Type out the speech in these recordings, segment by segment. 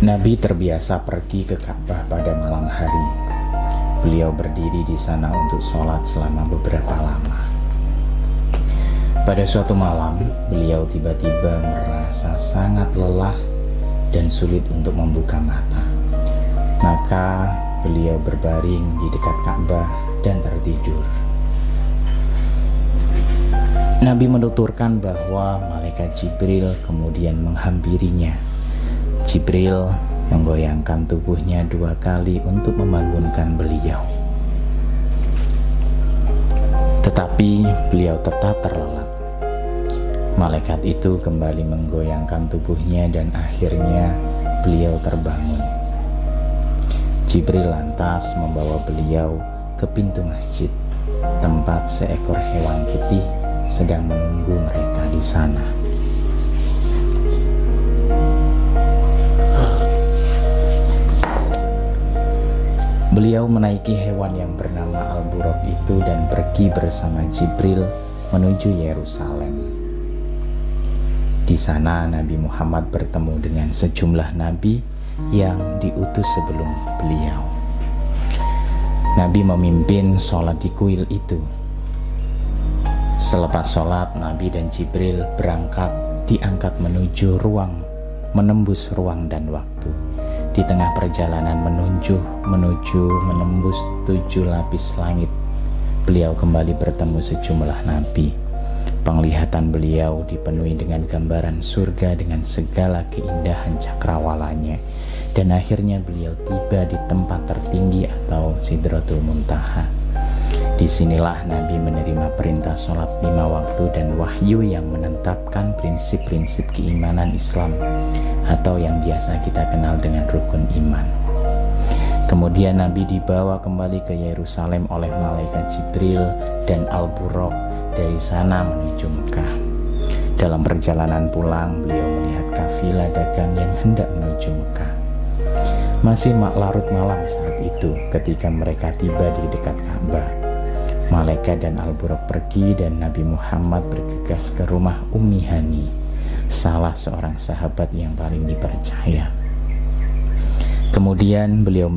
Nabi terbiasa pergi ke Ka'bah pada malam hari. Beliau berdiri di sana untuk sholat selama beberapa lama. Pada suatu malam, beliau tiba-tiba merasa sangat lelah dan sulit untuk membuka mata. Maka beliau berbaring di dekat Ka'bah dan tertidur. Nabi menuturkan bahwa malaikat Jibril kemudian menghampirinya. Jibril menggoyangkan tubuhnya 2 kali untuk membangunkan beliau. Tetapi beliau tetap terlelap. Malaikat itu kembali menggoyangkan tubuhnya dan akhirnya beliau terbangun. Jibril lantas membawa beliau ke pintu masjid, tempat seekor hewan putih sedang menunggu mereka di sana. Beliau menaiki hewan yang bernama Al-Buraq itu dan pergi bersama Jibril menuju Yerusalem. Di sana Nabi Muhammad bertemu dengan sejumlah nabi yang diutus sebelum beliau. Nabi memimpin sholat di kuil itu. Selepas sholat, Nabi dan Jibril berangkat diangkat menuju menembus ruang dan waktu. Di tengah perjalanan menuju menembus 7 lapis langit, beliau kembali bertemu sejumlah nabi. Penglihatan beliau dipenuhi dengan gambaran surga dengan segala keindahan cakrawalanya, dan akhirnya beliau tiba di tempat tertinggi atau Sidratul Muntaha. Disinilah Nabi menerima perintah sholat 5 waktu dan wahyu yang menetapkan prinsip-prinsip keimanan Islam atau yang biasa kita kenal dengan rukun iman. Kemudian Nabi dibawa kembali ke Yerusalem oleh malaikat Jibril dan Al-Buraq dari sana menuju Mekah. Dalam perjalanan pulang, beliau melihat kafilah dagang yang hendak menuju Mekah. Masih larut malam saat itu ketika mereka tiba di dekat Ka'bah. Malaikat dan Al-Buraq pergi dan Nabi Muhammad bergegas ke rumah Ummi Hani, salah seorang sahabat yang paling dipercaya. Kemudian beliau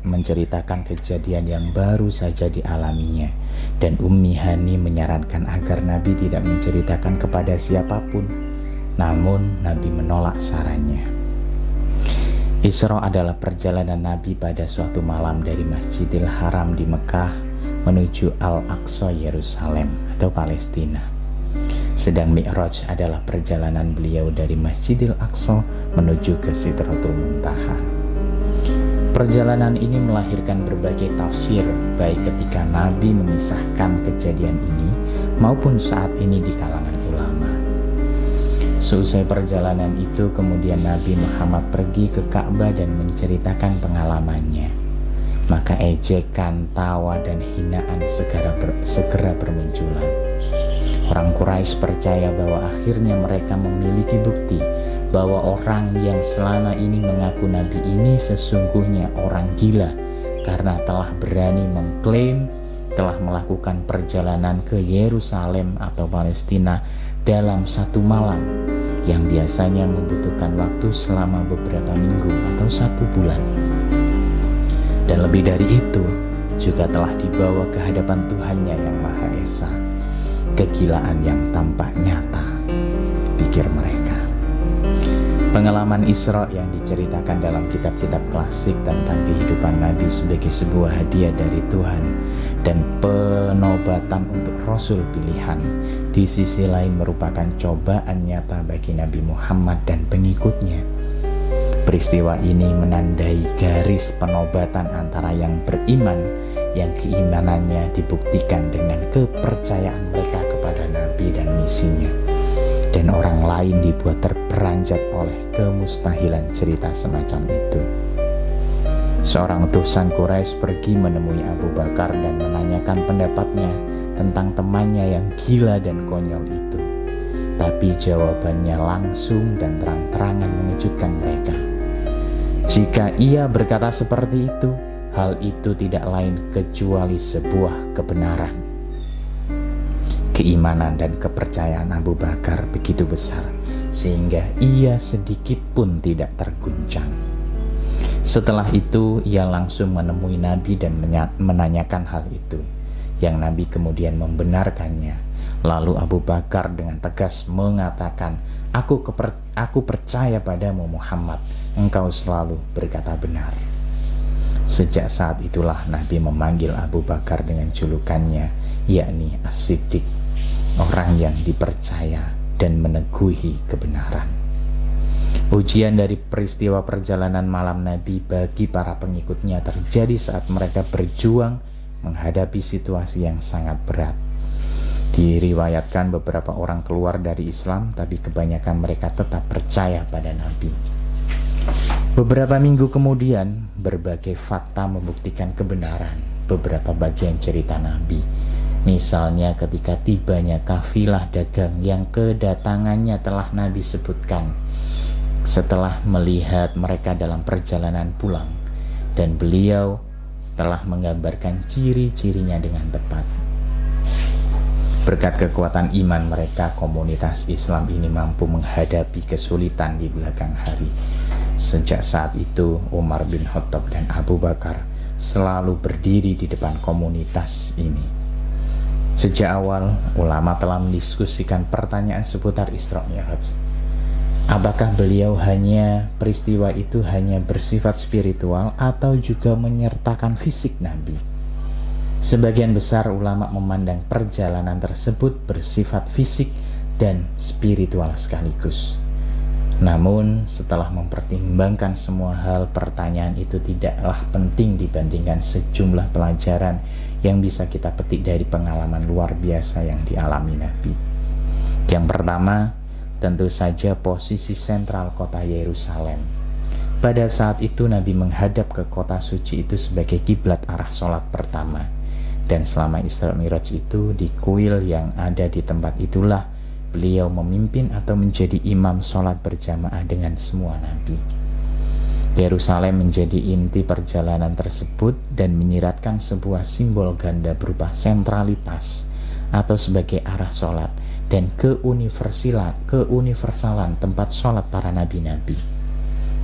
menceritakan kejadian yang baru saja dialaminya, dan Ummi Hani menyarankan agar Nabi tidak menceritakan kepada siapapun. Namun Nabi menolak sarannya. Isra adalah perjalanan Nabi pada suatu malam dari Masjidil Haram di Mekah menuju Al-Aqsa Yerusalem atau Palestina. Sedang Mi'raj adalah perjalanan beliau dari Masjidil Aqsa menuju ke Sidratul Muntaha. Perjalanan ini melahirkan berbagai tafsir, baik ketika Nabi memisahkan kejadian ini maupun saat ini di kalangan ulama. Seusai perjalanan itu, kemudian Nabi Muhammad pergi ke Ka'bah dan menceritakan pengalamannya. Maka ejekan, tawa, dan hinaan segera bermunculan. Orang Quraisy percaya bahwa akhirnya mereka memiliki bukti bahwa orang yang selama ini mengaku Nabi ini sesungguhnya orang gila karena telah berani mengklaim telah melakukan perjalanan ke Yerusalem atau Palestina dalam 1 malam yang biasanya membutuhkan waktu selama beberapa minggu atau 1 bulan. Dan lebih dari itu, juga telah dibawa ke hadapan Tuhannya yang Maha Esa. Kegilaan yang tampak nyata, pikir mereka. Pengalaman Isra yang diceritakan dalam kitab-kitab klasik tentang kehidupan Nabi sebagai sebuah hadiah dari Tuhan dan penobatan untuk Rasul pilihan, di sisi lain merupakan cobaan nyata bagi Nabi Muhammad dan pengikutnya. Peristiwa ini menandai garis penobatan antara yang beriman, yang keimanannya dibuktikan dengan kepercayaan mereka kepada Nabi dan misinya, dan orang lain dibuat terperanjat oleh kemustahilan cerita semacam itu. Seorang utusan Quraisy pergi menemui Abu Bakar dan menanyakan pendapatnya tentang temannya yang gila dan konyol itu. Tapi jawabannya langsung dan terang-terangan mengejutkan mereka. Jika ia berkata seperti itu, hal itu tidak lain kecuali sebuah kebenaran. Keimanan dan kepercayaan Abu Bakar begitu besar sehingga ia sedikit pun tidak terguncang. Setelah itu ia langsung menemui Nabi dan menanyakan hal itu, yang Nabi kemudian membenarkannya. Lalu Abu Bakar dengan tegas mengatakan, Aku percaya padamu Muhammad, engkau selalu berkata benar. Sejak saat itulah Nabi memanggil Abu Bakar dengan julukannya, yakni As-Siddiq, orang yang dipercaya dan meneguhi kebenaran. Ujian dari peristiwa perjalanan malam Nabi bagi para pengikutnya terjadi saat mereka berjuang menghadapi situasi yang sangat berat. Diriwayatkan beberapa orang keluar dari Islam, tapi kebanyakan mereka tetap percaya pada Nabi. Beberapa minggu kemudian, berbagai fakta membuktikan kebenaran beberapa bagian cerita Nabi. Misalnya ketika tibanya kafilah dagang yang kedatangannya telah Nabi sebutkan, setelah melihat mereka dalam perjalanan pulang, dan beliau telah menggambarkan ciri-cirinya dengan tepat. Berkat kekuatan iman mereka, komunitas Islam ini mampu menghadapi kesulitan di belakang hari. Sejak saat itu, Umar bin Khattab dan Abu Bakar selalu berdiri di depan komunitas ini. Sejak awal, ulama telah mendiskusikan pertanyaan seputar Isra Mi'raj. Apakah peristiwa itu hanya bersifat spiritual atau juga menyertakan fisik Nabi? Sebagian besar ulama memandang perjalanan tersebut bersifat fisik dan spiritual sekaligus. Namun, setelah mempertimbangkan semua hal, pertanyaan itu tidaklah penting dibandingkan sejumlah pelajaran yang bisa kita petik dari pengalaman luar biasa yang dialami Nabi. Yang pertama, tentu saja posisi sentral kota Yerusalem. Pada saat itu Nabi menghadap ke kota suci itu sebagai kiblat arah sholat pertama. Dan selama Isra Mi'raj itu, di kuil yang ada di tempat itulah beliau memimpin atau menjadi imam sholat berjamaah dengan semua nabi. Yerusalem menjadi inti perjalanan tersebut dan menyiratkan sebuah simbol ganda berupa sentralitas atau sebagai arah sholat dan keuniversalan tempat sholat para nabi-nabi.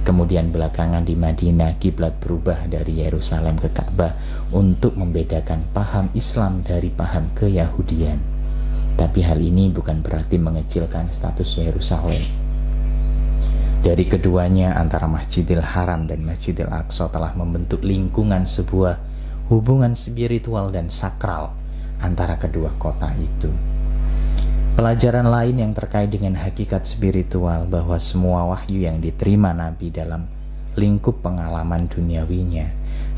Kemudian belakangan di Madinah, kiblat berubah dari Yerusalem ke Ka'bah untuk membedakan paham Islam dari paham keyahudian. Tapi hal ini bukan berarti mengecilkan status Yerusalem. Dari keduanya, antara Masjidil Haram dan Masjidil Aqsa telah membentuk lingkungan sebuah hubungan spiritual dan sakral antara kedua kota itu. Pelajaran lain yang terkait dengan hakikat spiritual bahwa semua wahyu yang diterima Nabi dalam lingkup pengalaman duniawinya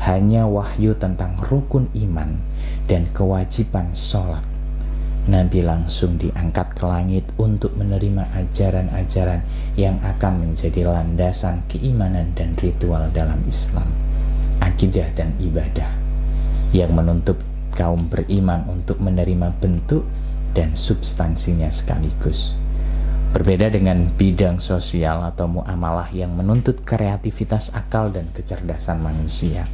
hanya wahyu tentang rukun iman dan kewajiban sholat. Nabi langsung diangkat ke langit untuk menerima ajaran-ajaran yang akan menjadi landasan keimanan dan ritual dalam Islam, akidah dan ibadah, yang menuntut kaum beriman untuk menerima bentuk dan substansinya sekaligus. Berbeda dengan bidang sosial atau muamalah yang menuntut kreativitas akal dan kecerdasan manusia.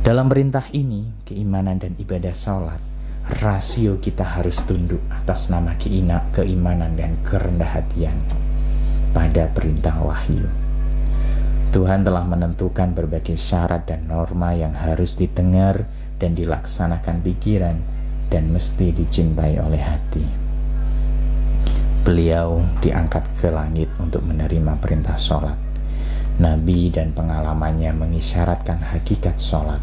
Dalam perintah ini, keimanan dan ibadah sholat, rasio kita harus tunduk atas nama keimanan dan kerendah hatian pada perintah wahyu. Tuhan telah menentukan berbagai syarat dan norma yang harus didengar dan dilaksanakan pikiran dan mesti dicintai oleh hati. Beliau diangkat ke langit untuk menerima perintah sholat. Nabi dan pengalamannya mengisyaratkan hakikat sholat,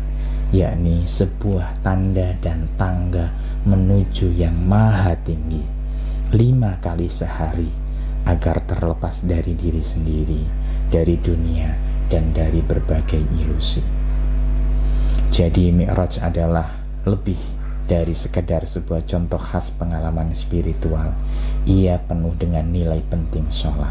yakni sebuah tanda dan tangga menuju yang maha tinggi 5 kali sehari, agar terlepas dari diri sendiri, dari dunia, dan dari berbagai ilusi. Jadi Mi'raj adalah lebih dari sekedar sebuah contoh khas pengalaman spiritual. Ia penuh dengan nilai penting sholat.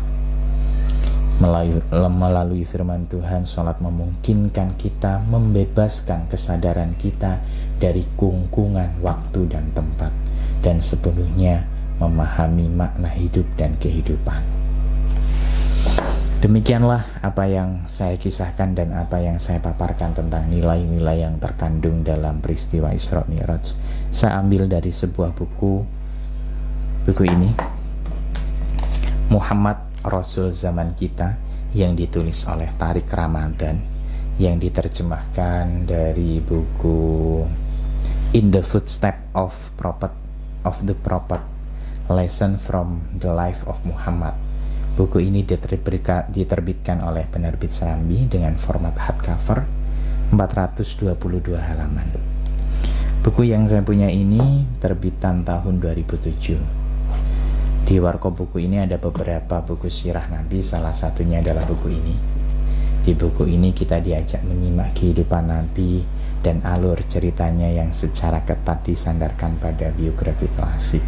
Melalui firman Tuhan, sholat memungkinkan kita membebaskan kesadaran kita dari kungkungan waktu dan tempat, dan sepenuhnya memahami makna hidup dan kehidupan. Demikianlah apa yang saya kisahkan dan apa yang saya paparkan tentang nilai-nilai yang terkandung dalam peristiwa Isra Mi'raj. Saya ambil dari sebuah buku ini, Muhammad Rasul Zaman Kita, yang ditulis oleh Tariq Ramadan, yang diterjemahkan dari buku In the Footsteps of the Prophet, Lesson from the Life of Muhammad. Buku ini diterbitkan oleh penerbit Serambi dengan format hardcover 422 halaman. Buku yang saya punya ini terbitan tahun 2007. Di warkop buku ini ada beberapa buku sirah Nabi, salah satunya adalah buku ini. Di buku ini kita diajak menyimak kehidupan Nabi dan alur ceritanya yang secara ketat disandarkan pada biografi klasik.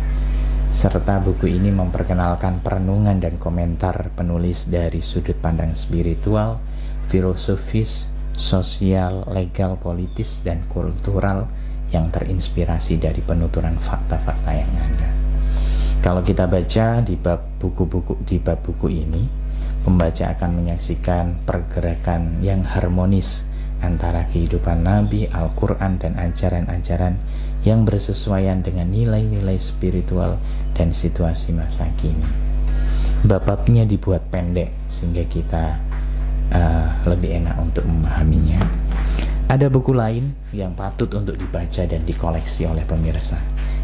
Serta buku ini memperkenalkan perenungan dan komentar penulis dari sudut pandang spiritual, filosofis, sosial, legal, politis, dan kultural yang terinspirasi dari penuturan fakta-fakta yang ada. Kalau kita baca di bab buku ini, pembaca akan menyaksikan pergerakan yang harmonis antara kehidupan Nabi, Al-Quran, dan ajaran-ajaran yang bersesuaian dengan nilai-nilai spiritual dan situasi masa kini. Bab-babnya dibuat pendek sehingga kita lebih enak untuk memahaminya. Ada buku lain yang patut untuk dibaca dan dikoleksi oleh pemirsa,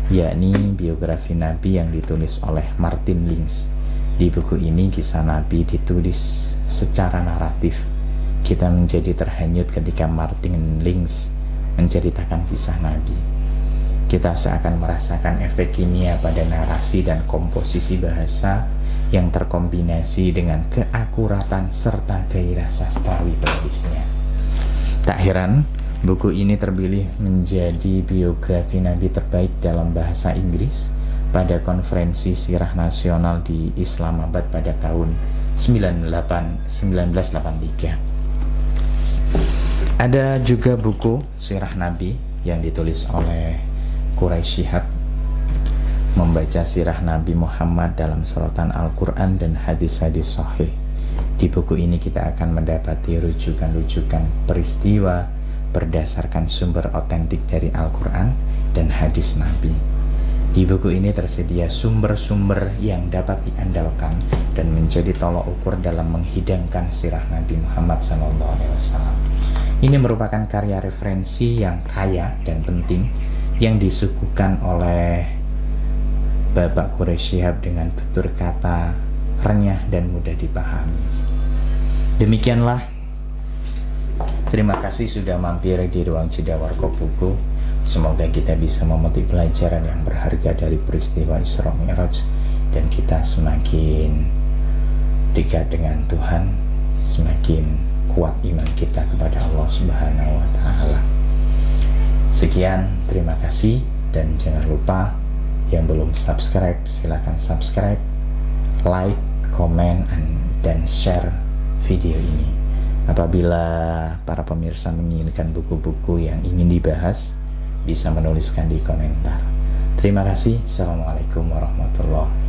yakni biografi Nabi yang ditulis oleh Martin Lings. Di buku ini kisah Nabi ditulis secara naratif. Kita menjadi terhanyut ketika Martin Lings menceritakan kisah Nabi. Kita seakan merasakan efek kimia pada narasi dan komposisi bahasa yang terkombinasi dengan keakuratan serta gairah sastrawi penulisnya. Tak heran, buku ini terpilih menjadi biografi Nabi terbaik dalam bahasa Inggris pada konferensi sirah nasional di Islamabad pada tahun 1983. Ada juga buku sirah Nabi yang ditulis oleh Quraisy Shihab, membaca sirah Nabi Muhammad dalam sorotan Al-Quran dan hadis-hadis sahih. Di buku ini kita akan mendapati rujukan-rujukan peristiwa berdasarkan sumber otentik dari Al-Quran dan hadis Nabi. Di buku ini tersedia sumber-sumber yang dapat diandalkan dan menjadi tolok ukur dalam menghidangkan sirah Nabi Muhammad SAW. Ini merupakan karya referensi yang kaya dan penting yang disuguhkan oleh Bapak Quraisy Shihab dengan tutur kata renyah dan mudah dipahami. Demikianlah. Terima kasih sudah mampir di ruang jeda warkop buku. Semoga kita bisa memetik pelajaran yang berharga dari peristiwa Isra Mi'raj dan kita semakin dekat dengan Tuhan, semakin kuat iman kita kepada Allah Subhanahu wa Ta'ala. Sekian, terima kasih, dan jangan lupa yang belum subscribe silakan subscribe, like, komen, dan share video ini. Apabila para pemirsa menginginkan buku-buku yang ingin dibahas, bisa menuliskan di komentar. Terima kasih. Assalamualaikum warahmatullahi wabarakatuh.